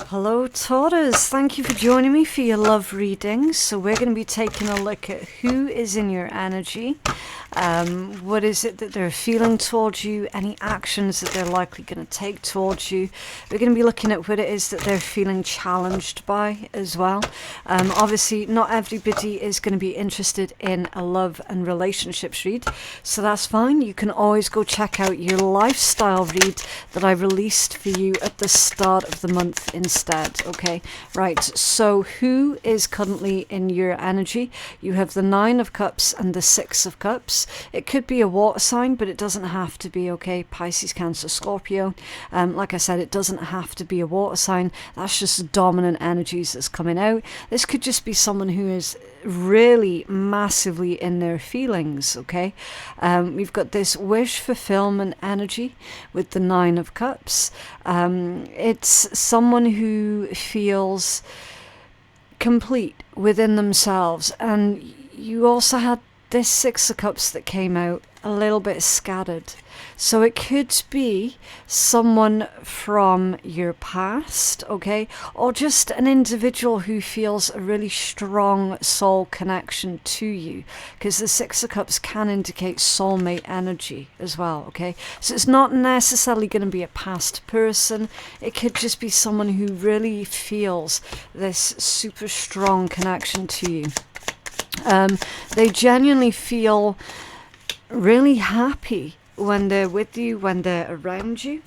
Hello Taurus, thank you for joining me for your love readings. So we're going to be taking a look at who is in your energy, what is it that they're feeling towards you, any actions that they're likely going to take towards you. We're going to be looking at what it is that they're feeling challenged by as well. Obviously not everybody is going to be interested in a love and relationships read, so that's fine. You can always go check out your lifestyle read that I released for you at the start of the month instead. Okay, right, so who is currently in your energy? You have the Nine of Cups and the Six of Cups. It could be a water sign, but it doesn't have to be. Okay, Pisces, Cancer, Scorpio. Like I said, it doesn't have to be a water sign. That's just dominant energies that's coming out. This could just be someone who is really massively in their feelings. Okay, we've got this wish fulfillment energy with the Nine of Cups. It's someone who feels complete within themselves, and you also had this Six of Cups that came out a little bit scattered. So it could be someone from your past, okay, or just an individual who feels a really strong soul connection to you, because the Six of Cups can indicate soulmate energy as well, okay. So it's not necessarily going to be a past person. It could just be someone who really feels this super strong connection to you. They genuinely feel really happy when they're with you, when they're around you.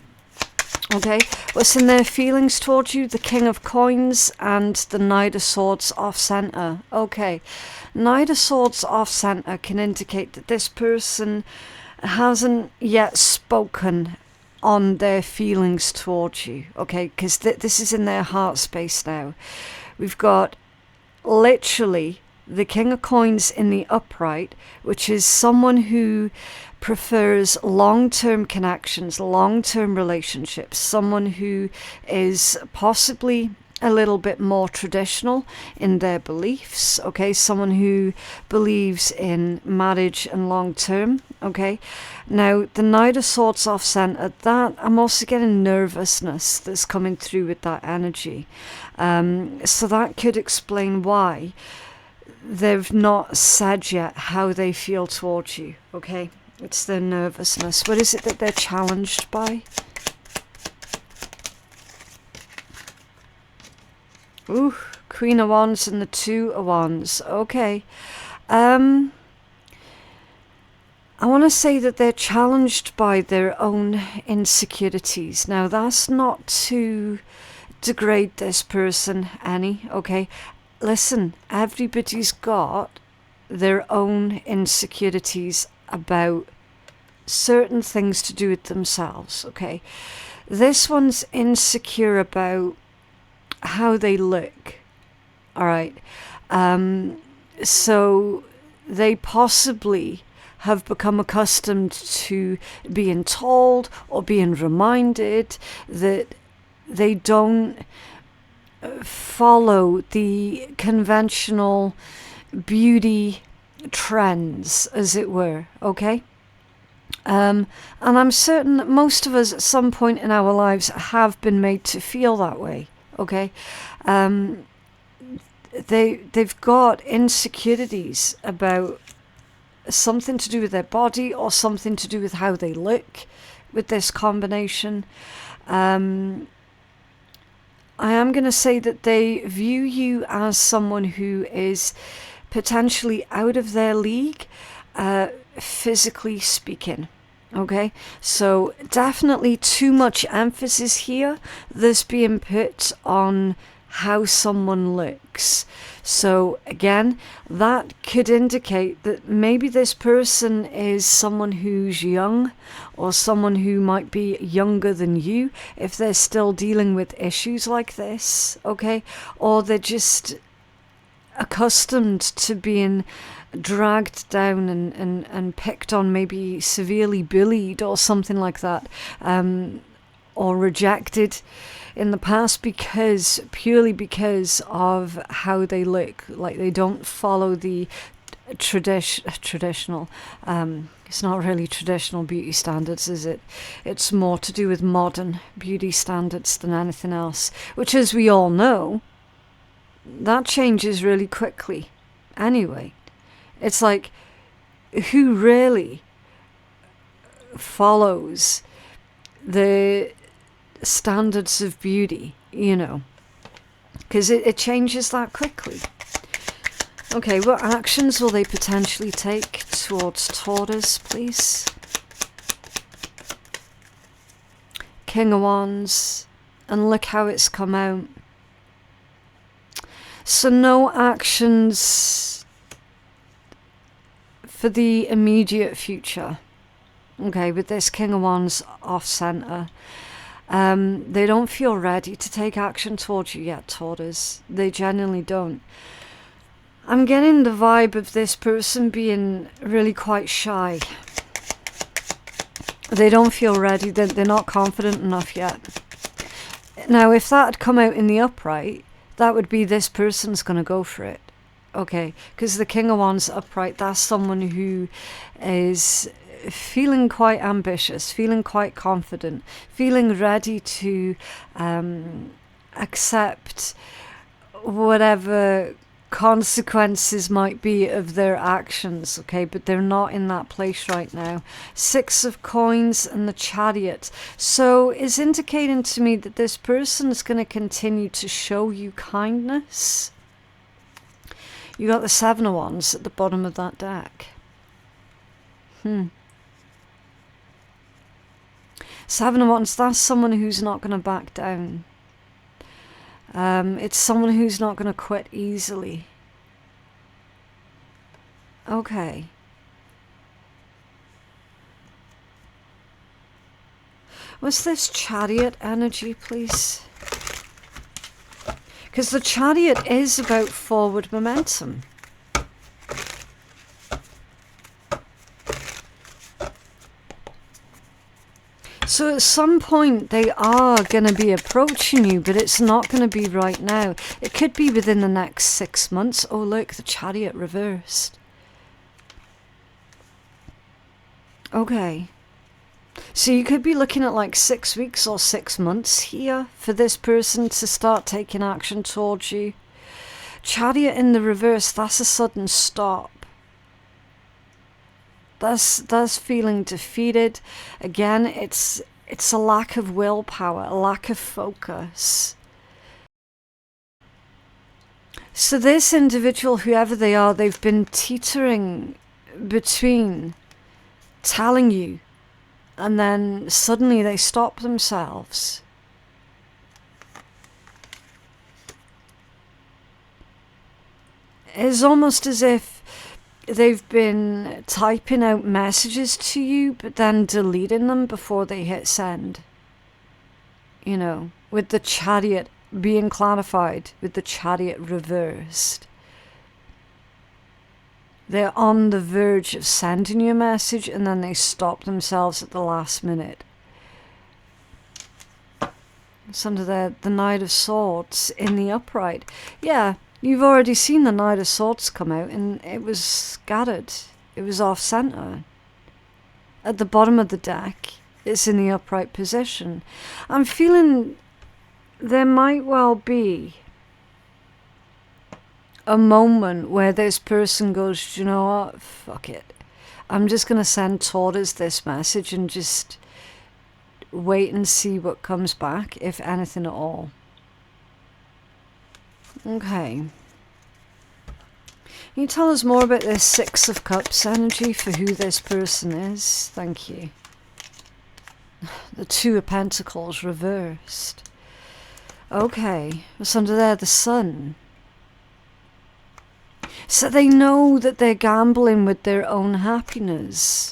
Okay, what's in their feelings towards you? The King of Coins and the Knight of Swords off center. Okay, Knight of Swords off center can indicate that this person hasn't yet spoken on their feelings towards you. Okay, because this is in their heart space now. We've got literally the King of Coins in the upright, which is someone who prefers long-term connections, long-term relationships, someone who is possibly a little bit more traditional in their beliefs, okay, someone who believes in marriage and long-term, okay. Now, the Knight of Swords off center, that I'm also getting nervousness that's coming through with that energy. So that could explain why they've not said yet how they feel towards you, okay? It's their nervousness. What is it that they're challenged by? Ooh, Queen of Wands and the Two of Wands. Okay. I want to say that they're challenged by their own insecurities. Now, that's not to degrade this person any, okay? Listen, everybody's got their own insecurities about certain things to do with themselves, okay? This one's insecure about how they look, all right? So they possibly have become accustomed to being told or being reminded that they don't follow the conventional beauty trends, as it were, okay? And I'm certain that most of us at some point in our lives have been made to feel that way, okay? They've got insecurities about something to do with their body or something to do with how they look with this combination. I am going to say that they view you as someone who is potentially out of their league, physically speaking. Okay, so definitely too much emphasis here that's being put on how someone looks. So again, that could indicate that maybe this person is someone who's young or someone who might be younger than you if they're still dealing with issues like this, okay? Or they're just accustomed to being dragged down and picked on, maybe severely bullied or something like that, or rejected in the past purely because of how they look. Like they don't follow the traditional. It's not really traditional beauty standards, is it? It's more to do with modern beauty standards than anything else, which, as we all know, that changes really quickly. Anyway, it's like, who really follows the standards of beauty, you know? Because it changes that quickly. Okay, what actions will they potentially take towards Taurus, please? King of Wands, and look how it's come out. So no actions for the immediate future. Okay, with this King of Wands off center. They don't feel ready to take action towards you yet, Taurus. They genuinely don't. I'm getting the vibe of this person being really quite shy. They don't feel ready. They're not confident enough yet. Now, if that had come out in the upright, that would be this person's going to go for it. Okay, because the King of Wands upright, that's someone who is feeling quite ambitious, feeling quite confident, feeling ready to accept whatever consequences might be of their actions, okay, but they're not in that place right now. Six of Coins and the Chariot. So it's indicating to me that this person is going to continue to show you kindness. You got the Seven of Wands at the bottom of that deck. Seven of Wands, that's someone who's not going to back down. It's someone who's not going to quit easily. Okay. What's this Chariot energy, please? Because the Chariot is about forward momentum. So at some point they are going to be approaching you, but it's not going to be right now. It could be within the next 6 months. Oh look, the Chariot reversed. Okay. So you could be looking at like 6 weeks or 6 months here for this person to start taking action towards you. Chariot in the reverse, that's a sudden stop. That's feeling defeated. Again, it's a lack of willpower, a lack of focus. So this individual, whoever they are, they've been teetering between telling you, and then suddenly they stop themselves. It's almost as if they've been typing out messages to you, but then deleting them before they hit send. You know, with the Chariot being clarified, with the Chariot reversed. They're on the verge of sending you a message, and then they stop themselves at the last minute. It's under the Knight of Swords in the upright. Yeah. You've already seen the Knight of Swords come out, and it was scattered. It was off-center. At the bottom of the deck, it's in the upright position. I'm feeling there might well be a moment where this person goes, you know what, fuck it. I'm just going to send Taurus this message and just wait and see what comes back, if anything at all. Okay. Can you tell us more about this Six of Cups energy for who this person is? Thank you. The Two of Pentacles reversed. Okay. What's under there? The Sun. So they know that they're gambling with their own happiness.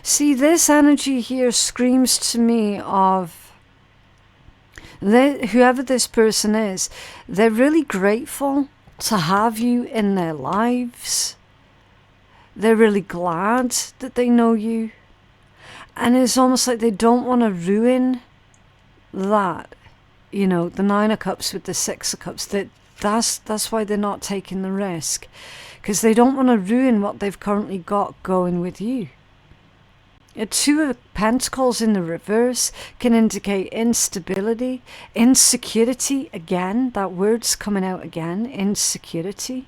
See, this energy here screams to me of whoever this person is, they're really grateful to have you in their lives. They're really glad that they know you. And it's almost like they don't want to ruin that. You know, the Nine of Cups with the Six of Cups. That's why they're not taking the risk. Because they don't want to ruin what they've currently got going with you. A Two of Pentacles in the reverse can indicate instability, insecurity. Again, that word's coming out again, insecurity.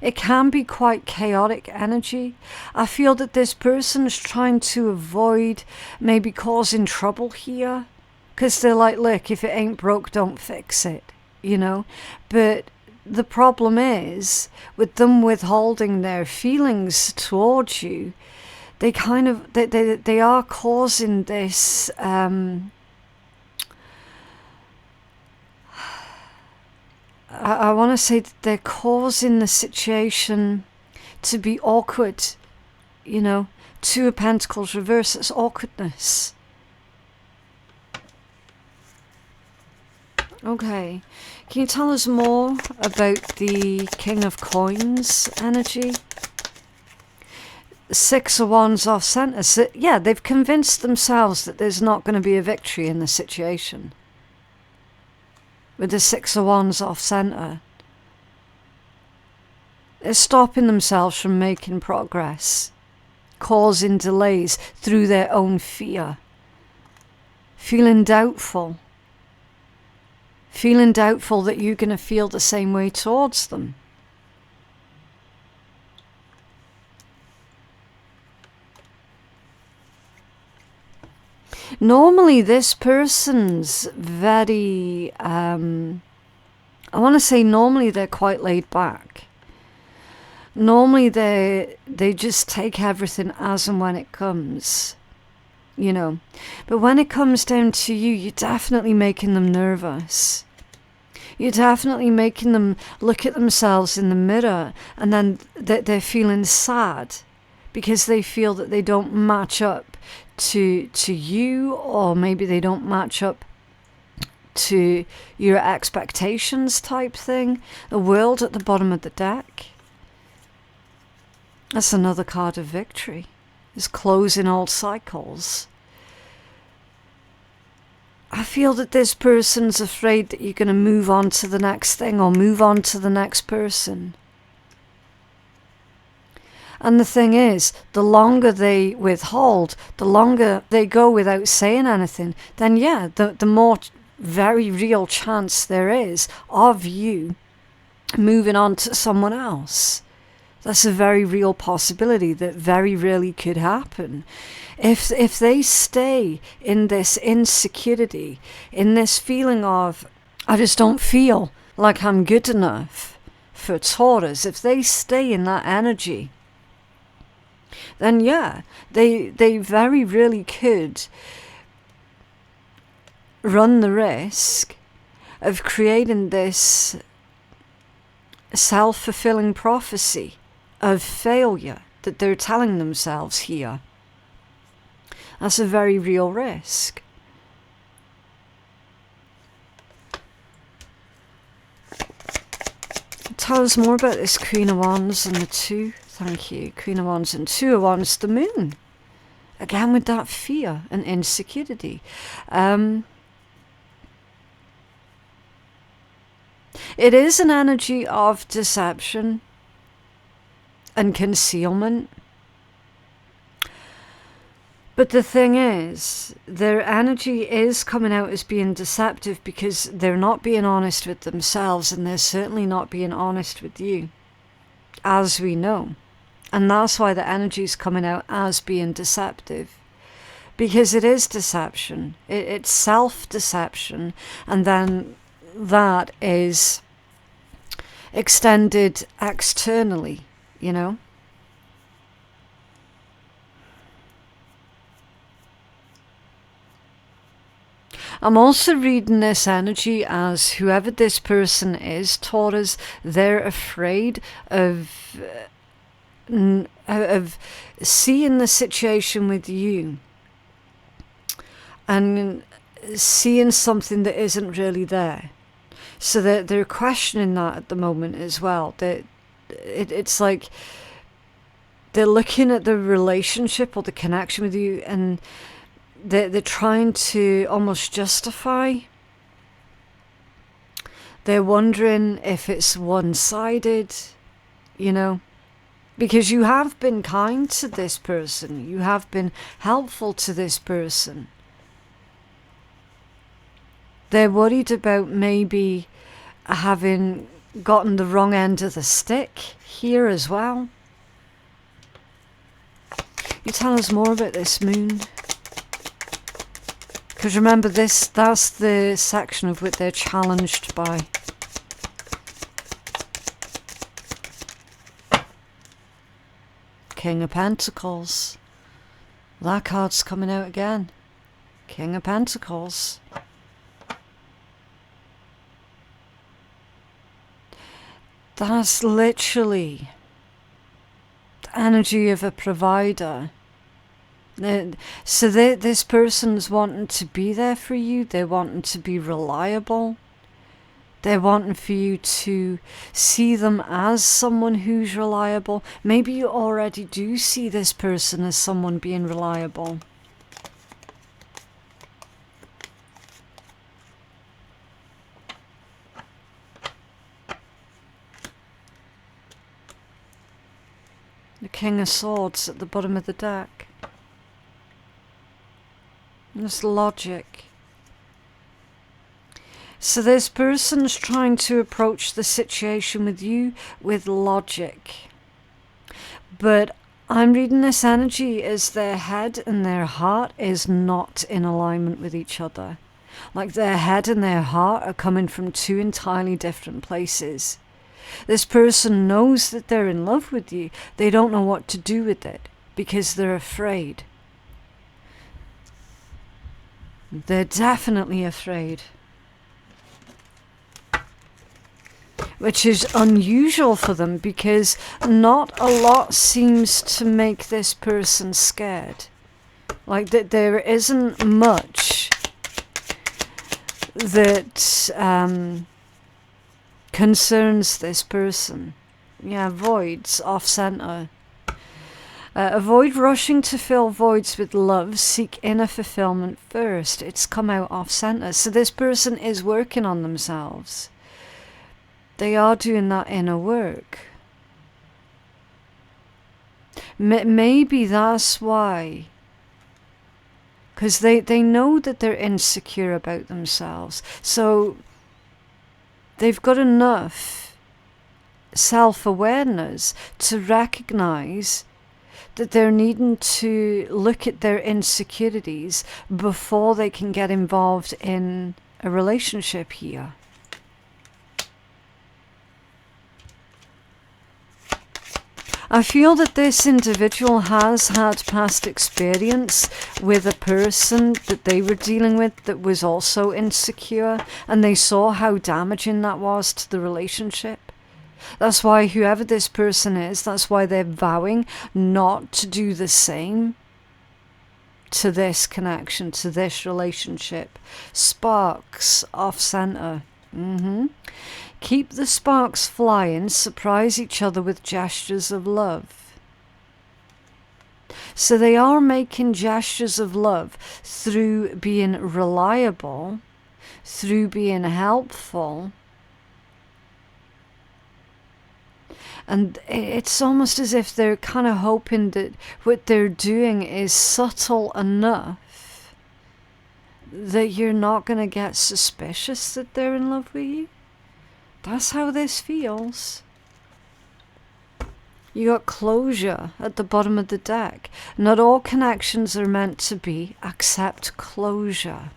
It can be quite chaotic energy. I feel that this person is trying to avoid maybe causing trouble here. Because they're like, look, if it ain't broke, don't fix it, you know. But the problem is, with them withholding their feelings towards you, they kind of, they are causing this, I want to say that they're causing the situation to be awkward, you know. Two of Pentacles reverse, it's awkwardness. Okay, can you tell us more about the King of Coins energy? Six of Wands off center. So, yeah, they've convinced themselves that there's not going to be a victory in the situation. With the Six of Wands off center. They're stopping themselves from making progress, causing delays through their own fear. Feeling doubtful that you're going to feel the same way towards them. Normally this person's very, I want to say normally they're quite laid back. Normally they just take everything as and when it comes, you know. But when it comes down to you, you're definitely making them nervous. You're definitely making them look at themselves in the mirror, and then they're feeling sad because they feel that they don't match up to you, or maybe they don't match up to your expectations type thing. The World at the bottom of the deck. That's another card of victory. It's closing old cycles. I feel that this person's afraid that you're going to move on to the next thing or move on to the next person. And the thing is, the longer they withhold, the longer they go without saying anything, then yeah, the more very real chance there is of you moving on to someone else. That's a very real possibility that very rarely could happen. If they stay in this insecurity, in this feeling of, I just don't feel like I'm good enough for Taurus, if they stay in that energy, then yeah, they very really could run the risk of creating this self-fulfilling prophecy of failure that they're telling themselves here. That's a very real risk. Tell us more about this Queen of Wands and the Two. Thank you. Queen of Wands and Two of Wands, the Moon. Again with that fear and insecurity. It is an energy of deception and concealment. But the thing is, their energy is coming out as being deceptive because they're not being honest with themselves, and they're certainly not being honest with you, as we know. And that's why the energy is coming out as being deceptive. Because it is deception. It's self-deception. And then that is extended externally, you know. I'm also reading this energy as whoever this person is, Taurus, they're afraid of seeing the situation with you and seeing something that isn't really there. So they're questioning that at the moment as well. It's like they're looking at the relationship or the connection with you, and they're trying to almost justify They're wondering if it's one-sided, you know, because you have been kind to this person. You have been helpful to this person. They're worried about maybe having gotten the wrong end of the stick here as well. You tell us more about this moon. Because remember, that's the section of what they're challenged by. King of Pentacles. That card's coming out again. King of Pentacles. That's literally the energy of a provider. So this person's wanting to be there for you. They're wanting to be reliable. They're wanting for you to see them as someone who's reliable. Maybe you already do see this person as someone being reliable. The King of Swords at the bottom of the deck. It's logic. So this person's trying to approach the situation with you with logic. But I'm reading this energy as their head and their heart is not in alignment with each other. Like their head and their heart are coming from two entirely different places. This person knows that they're in love with you. They don't know what to do with it because they're afraid. They're definitely afraid. Which is unusual for them because not a lot seems to make this person scared. Like that there isn't much that concerns this person. Yeah, voids off center. Avoid rushing to fill voids with love. Seek inner fulfillment first. It's come out off center. So this person is working on themselves. They are doing that inner work. Maybe that's why. Because they know that they're insecure about themselves. So they've got enough self-awareness to recognize that they're needing to look at their insecurities before they can get involved in a relationship here. I feel that this individual has had past experience with a person that they were dealing with that was also insecure, and they saw how damaging that was to the relationship. That's why whoever this person is, that's why they're vowing not to do the same to this connection, to this relationship. Sparks off center. Keep the sparks flying, surprise each other with gestures of love. So they are making gestures of love through being reliable, through being helpful. And it's almost as if they're kind of hoping that what they're doing is subtle enough that you're not going to get suspicious that they're in love with you. That's how this feels. You got closure at the bottom of the deck. Not all connections are meant to be. Accept closure.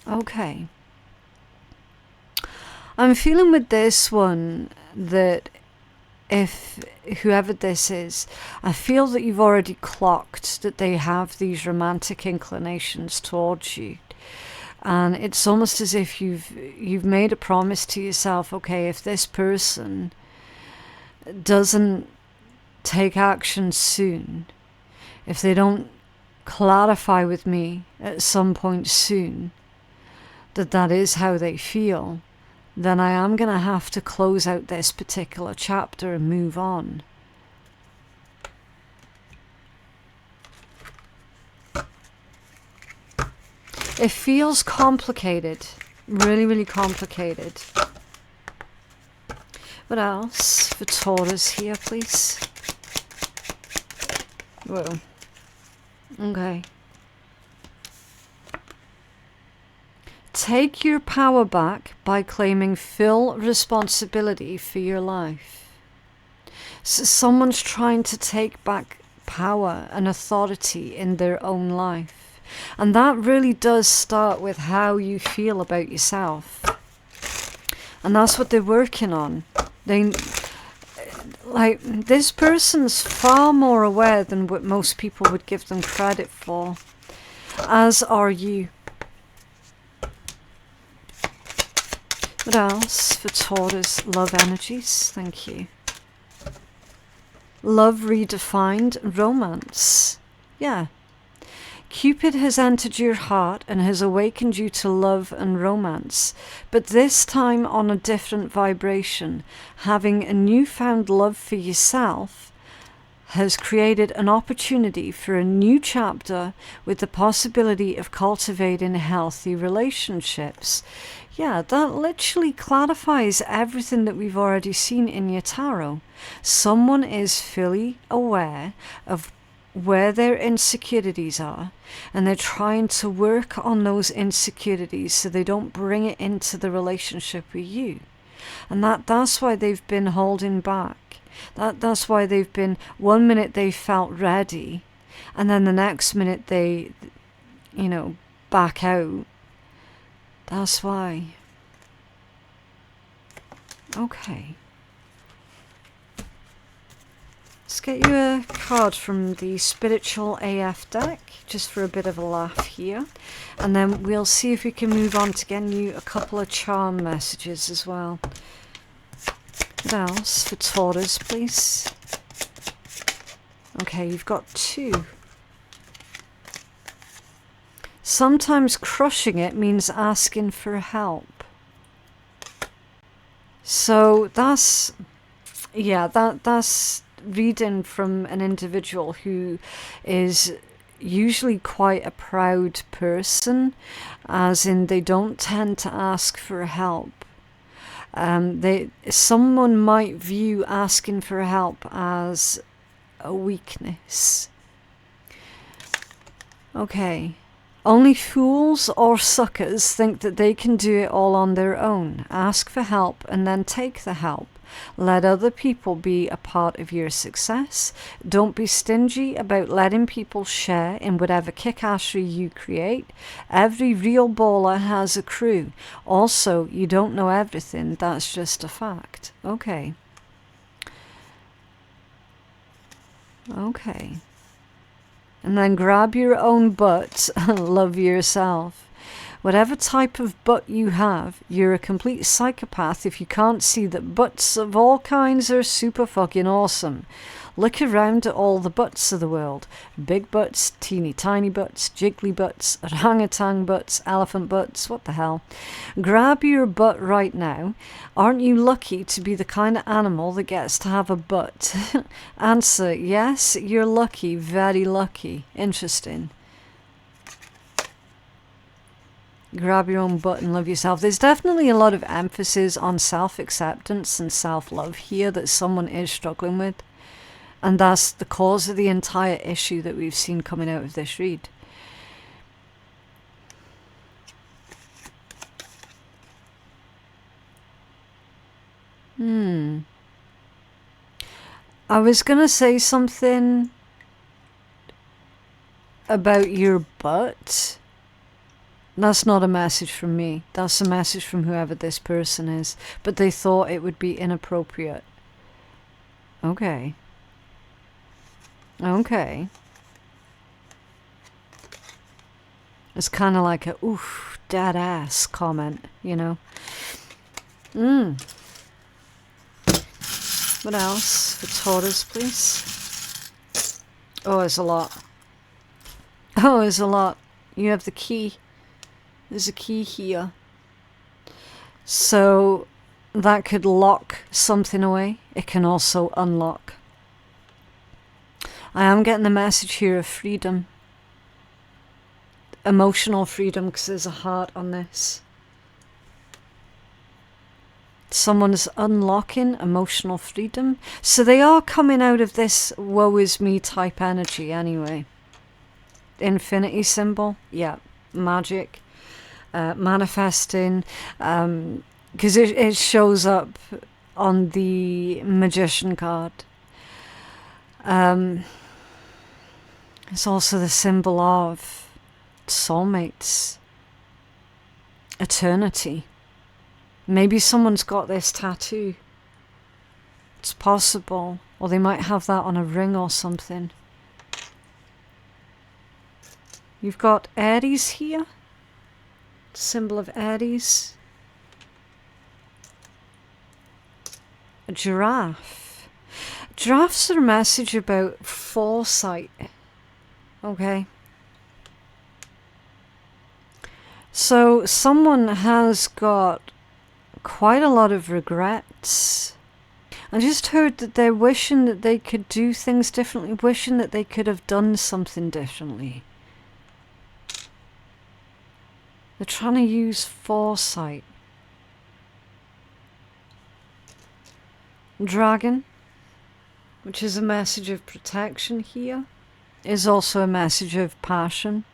Okay. I'm feeling with this one that if whoever this is, I feel that you've already clocked that they have these romantic inclinations towards you. And it's almost as if you've made a promise to yourself, okay, if this person doesn't take action soon, if they don't clarify with me at some point soon that that is how they feel, then I am going to have to close out this particular chapter and move on. It feels complicated, really, really complicated. What else for Taurus here, please? Whoa. Okay. Take your power back by claiming full responsibility for your life. So someone's trying to take back power and authority in their own life. And that really does start with how you feel about yourself. And that's what they're working on. This person's far more aware than what most people would give them credit for. As are you. What else for Taurus love energies? Thank you. Love redefined, romance. Yeah. Cupid has entered your heart and has awakened you to love and romance, but this time on a different vibration. Having a newfound love for yourself has created an opportunity for a new chapter with the possibility of cultivating healthy relationships. Yeah, that literally clarifies everything that we've already seen in your tarot. Someone is fully aware of where their insecurities are, and they're trying to work on those insecurities so they don't bring it into the relationship with you. And that's why they've been holding back. That's why they've been, one minute they felt ready, and then the next minute they, back out. That's why. Okay. Let's get you a card from the Spiritual AF deck, just for a bit of a laugh here. And then we'll see if we can move on to getting you a couple of charm messages as well. What else for Taurus, please? Okay, you've got 2. Sometimes crushing it means asking for help. So that's reading from an individual who is usually quite a proud person, as in they don't tend to ask for help. Someone might view asking for help as a weakness. Okay. Only fools or suckers think that they can do it all on their own. Ask for help and then take the help. Let other people be a part of your success. Don't be stingy about letting people share in whatever kickassery you create. Every real baller has a crew. Also, you don't know everything. That's just a fact. Okay. Okay. And then grab your own butt and love yourself. Whatever type of butt you have, you're a complete psychopath if you can't see that butts of all kinds are super fucking awesome. Look around at all the butts of the world. Big butts, teeny tiny butts, jiggly butts, orangutan butts, elephant butts, what the hell. Grab your butt right now. Aren't you lucky to be the kind of animal that gets to have a butt? Answer, yes, you're lucky, very lucky. Interesting. Grab your own butt and love yourself. There's definitely a lot of emphasis on self-acceptance and self-love here that someone is struggling with. And that's the cause of the entire issue that we've seen coming out of this read. I was going to say something about your butt. That's not a message from me. That's a message from whoever this person is. But they thought it would be inappropriate. Okay. Okay. It's kind of like a oof, dead ass comment, you know. What else for Taurus, please? Oh, there's a lot. Oh, there's a lot. You have the key. There's a key here. So that could lock something away. It can also unlock. I am getting the message here of freedom. Emotional freedom, because there's a heart on this. Someone's unlocking emotional freedom. So they are coming out of this woe is me type energy anyway. Infinity symbol. Yeah. Magic. Manifesting. Because it shows up on the Magician card. It's also the symbol of soulmates. Eternity. Maybe someone's got this tattoo. It's possible. Or they might have that on a ring or something. You've got Aries here. Symbol of Aries. A giraffe. Giraffes are a message about foresight. Okay. So someone has got quite a lot of regrets. I just heard that they're wishing that they could do things differently, wishing that they could have done something differently. They're trying to use foresight. Dragon, which is a message of protection here, is also a message of passion.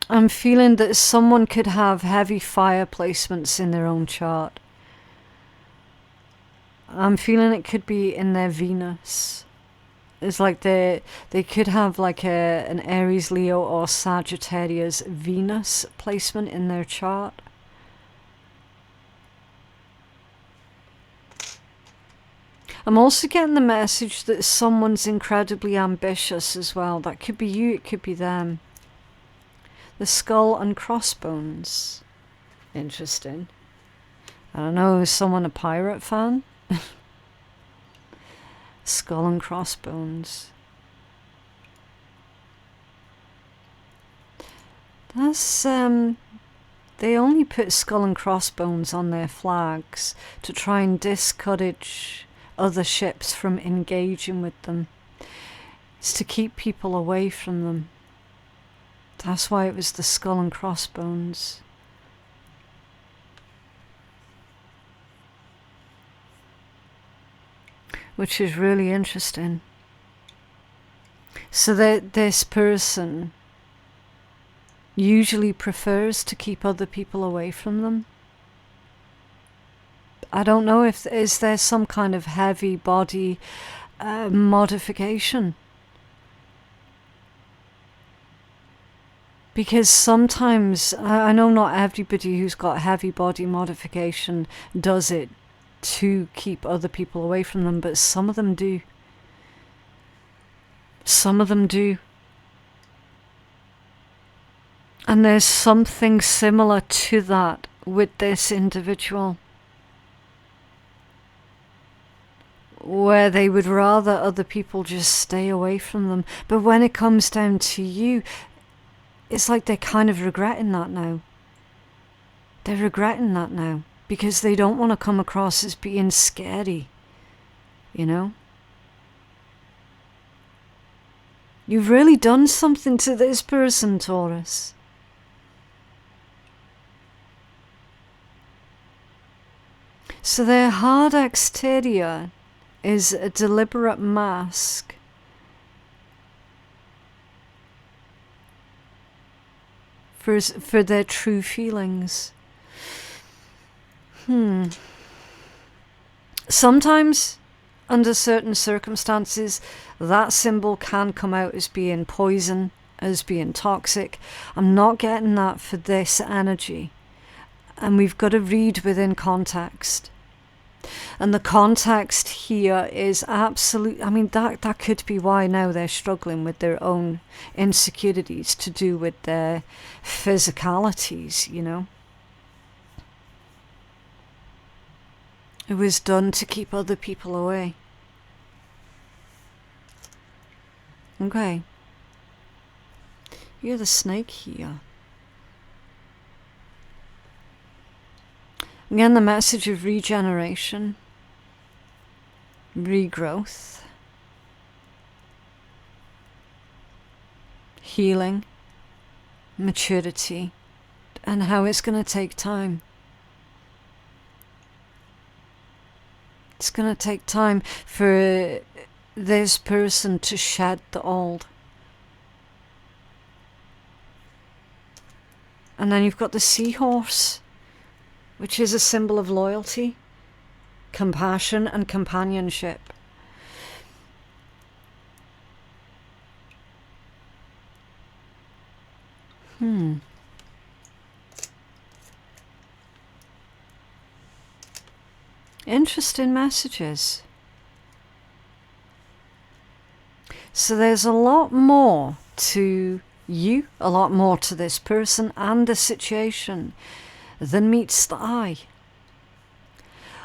I'm feeling that someone could have heavy fire placements in their own chart. I'm feeling it could be in their Venus. It's like they could have like an Aries, Leo or Sagittarius Venus placement in their chart. I'm also getting the message that someone's incredibly ambitious as well. That could be you, it could be them. The skull and crossbones. Interesting. I don't know, is someone a pirate fan? Skull and crossbones. That's, they only put skull and crossbones on their flags to try and discourage other ships from engaging with them. It's to keep people away from them. That's why it was the skull and crossbones. Which is really interesting. So that this person usually prefers to keep other people away from them. I don't know if is there some kind of heavy body modification. Because sometimes, I know not everybody who's got heavy body modification does it to keep other people away from them, but some of them do. Some of them do. And there's something similar to that with this individual, where they would rather other people just stay away from them. But when it comes down to you, it's like they're kind of regretting that now. They're regretting that now because they don't want to come across as being scary, you know? You've really done something to this person, Taurus. So their hard exterior is a deliberate mask. For their true feelings. Sometimes, under certain circumstances, that symbol can come out as being poison, as being toxic. I'm not getting that for this energy. And we've got to read within context. And the context here is absolute. I mean, that could be why now they're struggling with their own insecurities to do with their physicalities, you know. It was done to keep other people away. Okay. You're the snake here. Again, the message of regeneration, regrowth, healing, maturity, and how it's going to take time. It's going to take time for this person to shed the old. And then you've got the seahorse, which is a symbol of loyalty, compassion, and companionship. Interesting messages. So there's a lot more to you, a lot more to this person and the situation than meets the eye.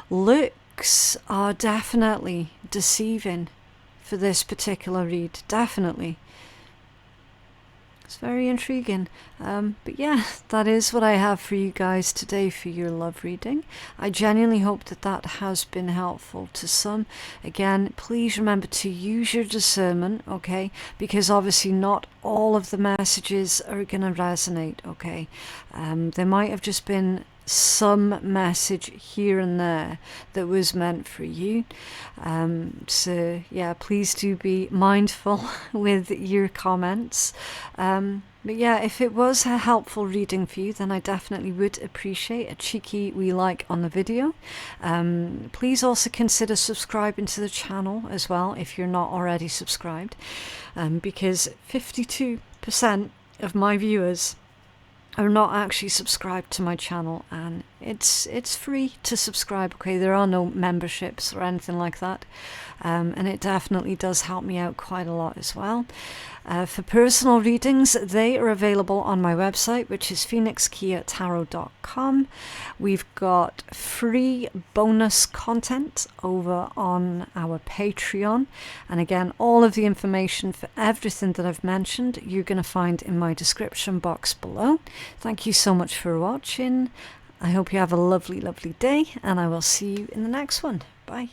Looks are definitely deceiving for this particular read, definitely. It's very intriguing. But yeah, that is what I have for you guys today for your love reading. I genuinely hope that that has been helpful to some. Again, please remember to use your discernment, okay? Because obviously not all of the messages are going to resonate, okay? There might have just been some message here and there that was meant for you. So yeah, please do be mindful with your comments. But yeah, if it was a helpful reading for you, then I definitely would appreciate a cheeky wee like on the video. Please also consider subscribing to the channel as well if you're not already subscribed, because 52% of my viewers are not actually subscribed to my channel, and it's free to subscribe, okay? There are no memberships or anything like that, and it definitely does help me out quite a lot as well. For personal readings, they are available on my website, which is phoenixkeiatarot.com. We've got free bonus content over on our Patreon. And again, all of the information for everything that I've mentioned, you're going to find in my description box below. Thank you so much for watching. I hope you have a lovely, lovely day, and I will see you in the next one. Bye.